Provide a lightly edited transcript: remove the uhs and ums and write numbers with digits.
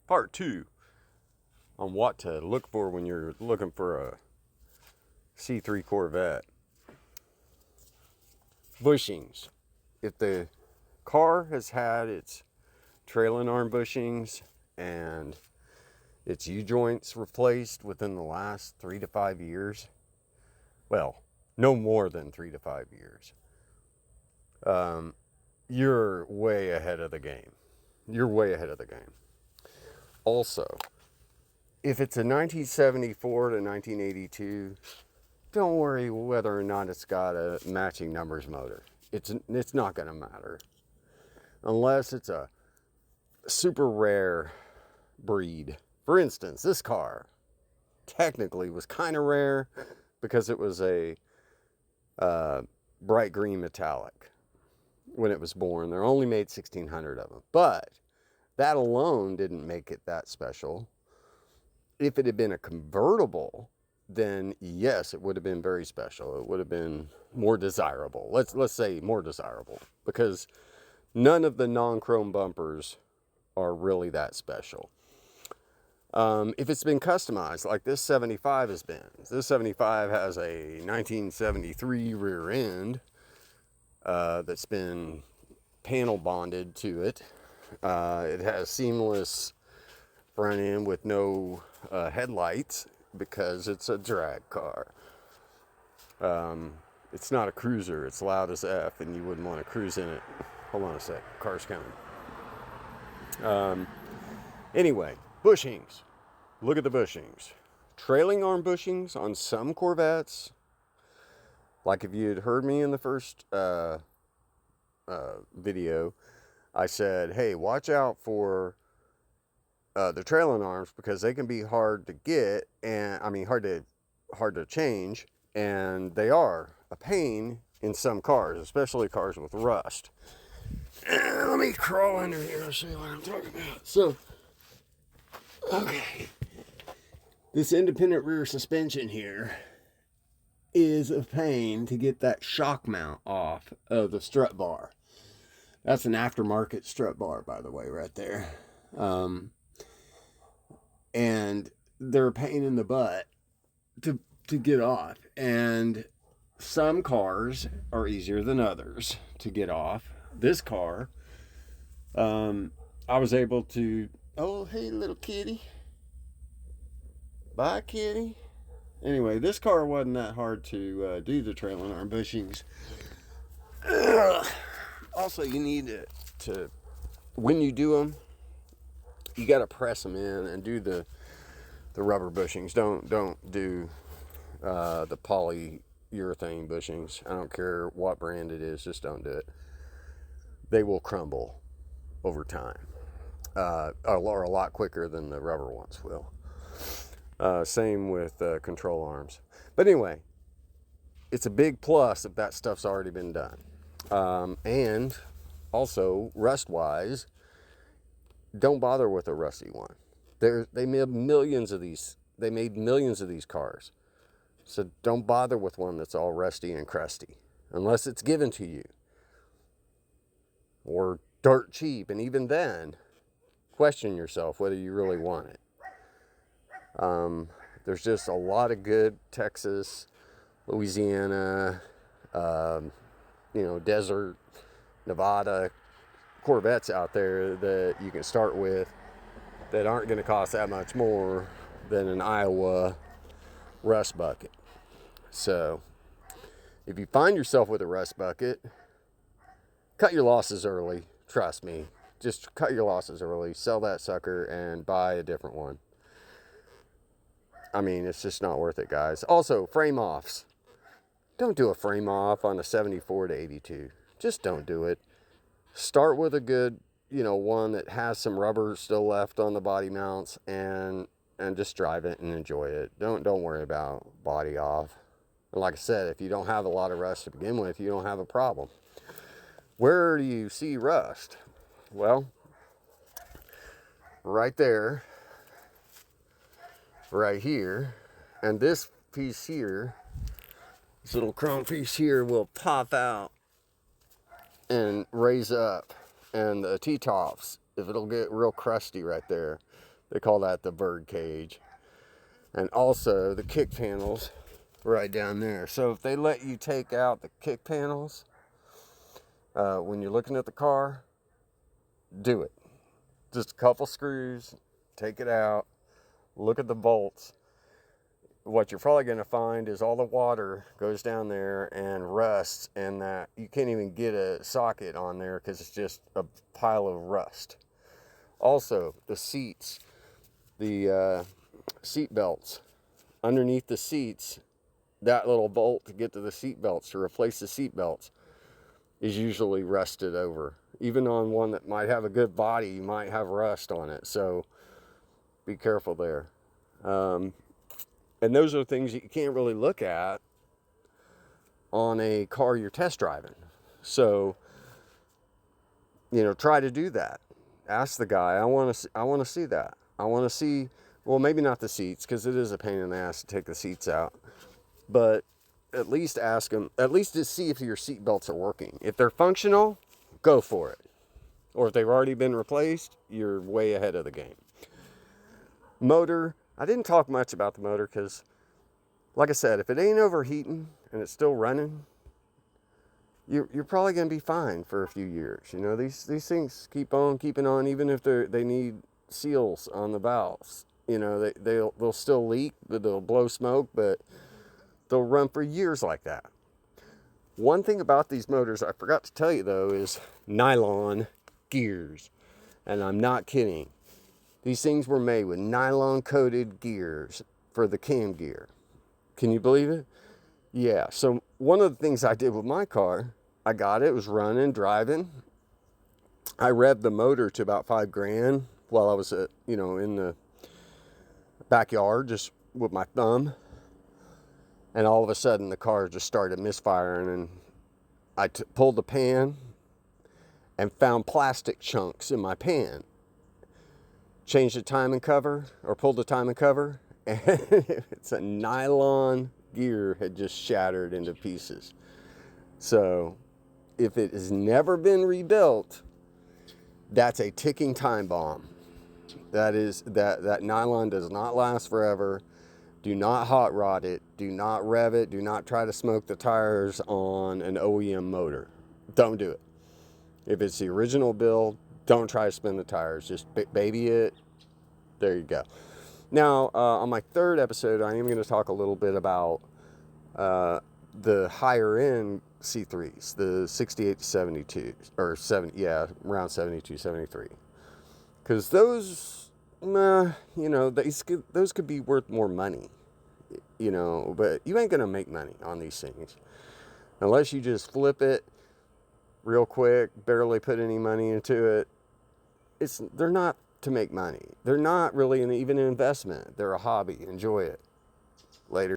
Part 2 on what to look for when you're looking for a C3 Corvette. Bushings. If the car has had its trailing arm bushings and its U-joints replaced within the last 3 to 5 years, well, no more than 3 to 5 years, you're way ahead of the game. You're way ahead of the game. Also, if it's a 1974 to 1982, don't worry whether or not it's got a matching numbers motor. It's not going to matter. Unless it's a super rare breed. For instance, this car technically was kind of rare because it was a bright green metallic when it was born. They're only made 1,600 of them. But that alone didn't make it that special. If it had been a convertible, then yes, it would have been very special. It would have been more desirable. Let's say more desirable, because none of the non-chrome bumpers are really that special. If it's been customized, like this 75 has been. This 75 has a 1973 rear end that's been panel bonded to it. It has seamless front end with no headlights because it's a drag car. It's not a cruiser. It's loud as F, and you wouldn't want to cruise in it. Hold on a sec. Car's coming. Anyway, bushings. Look at the bushings. Trailing arm bushings on some Corvettes. Like if you had heard me in the first video, I said, hey, watch out for the trailing arms because they can be hard to get, and I mean hard to change, and they are a pain in some cars, especially cars with rust. And let me crawl under here and show you what I'm talking about. So, okay, this independent rear suspension here is a pain to get that shock mount off of the strut bar. That's an aftermarket strut bar, by the way, right there. And they're a pain in the butt to get off. And some cars are easier than others to get off. This car, I was able to, oh, hey, little kitty. Bye, kitty. Anyway, this car wasn't that hard to do the trailing arm bushings. Also, you need to, when you do them, you got to press them in and do the rubber bushings. Don't do the polyurethane bushings. I don't care what brand it is, just don't do it. They will crumble over time, or a lot quicker than the rubber ones will. Same with control arms. But anyway, it's a big plus if that stuff's already been done. And also, rust-wise, don't bother with a rusty one. They made millions of these. They made millions of these cars. So don't bother with one that's all rusty and crusty, unless it's given to you, or dirt cheap. And even then, question yourself whether you really want it. There's just a lot of good Texas, Louisiana, desert, Nevada Corvettes out there that you can start with that aren't going to cost that much more than an Iowa rust bucket. So if you find yourself with a rust bucket, cut your losses early. Trust me, just cut your losses early, sell that sucker and buy a different one. I mean, it's just not worth it, guys. Also, frame offs. Don't do a frame off on a 74 to 82. Just don't do it. Start with a good, one that has some rubber still left on the body mounts, and just drive it and enjoy it. Don't worry about body off. And like I said, if you don't have a lot of rust to begin with, you don't have a problem. Where do you see rust? Well, right there, right here, and this piece here, this little chrome piece here will pop out and raise up, and the T-tops, if it'll get real crusty right there, They call that the bird cage. And also the kick panels right down there. So if they let you take out the kick panels when you're looking at the car, do it. Just a couple screws, take it out, look at the bolts. What you're probably going to find is all the water goes down there and rusts, and that you can't even get a socket on there because it's just a pile of rust. Also, the seats, the seat belts, underneath the seats, that little bolt to get to the seat belts, to replace the seat belts, is usually rusted over. Even on one that might have a good body, you might have rust on it. So be careful there. And those are things that you can't really look at on a car you're test driving. So, try to do that. Ask the guy, I want to see that. I want to see, well, maybe not the seats, because it is a pain in the ass to take the seats out. But at least ask them, at least to see if your seat belts are working. If they're functional, go for it. Or if they've already been replaced, you're way ahead of the game. Motor, I didn't talk much about the motor because, like I said, if it ain't overheating and it's still running, you're probably going to be fine for a few years. These things keep on keeping on, even if they need seals on the valves. They'll still leak, but they'll blow smoke, but they'll run for years like that. One thing about these motors I forgot to tell you, though, is nylon gears. And I'm not kidding. These things were made with nylon coated gears for the cam gear. Can you believe it? Yeah. So one of the things I did with my car, I got it was running, driving. I revved the motor to about $5,000 while I was in the backyard just with my thumb. And all of a sudden the car just started misfiring, and I pulled the pan and found plastic chunks in my pan. Changed the timing cover, or pulled the timing cover, and it's a nylon gear had just shattered into pieces. So if it has never been rebuilt, that's a ticking time bomb. That nylon does not last forever. Do not hot rod it. Do not rev it. Do not try to smoke the tires on an OEM motor. Don't do it. If it's the original build, don't try to spin the tires. Just baby it. There you go. Now, on my third episode, I am going to talk a little bit about the higher end C3s, the 68 to 72, or 70, yeah, around 72, 73. Because those, those could be worth more money, but you ain't going to make money on these things unless you just flip it real quick, barely put any money into it. They're not to make money. They're not really even an investment. They're a hobby. Enjoy it. Later.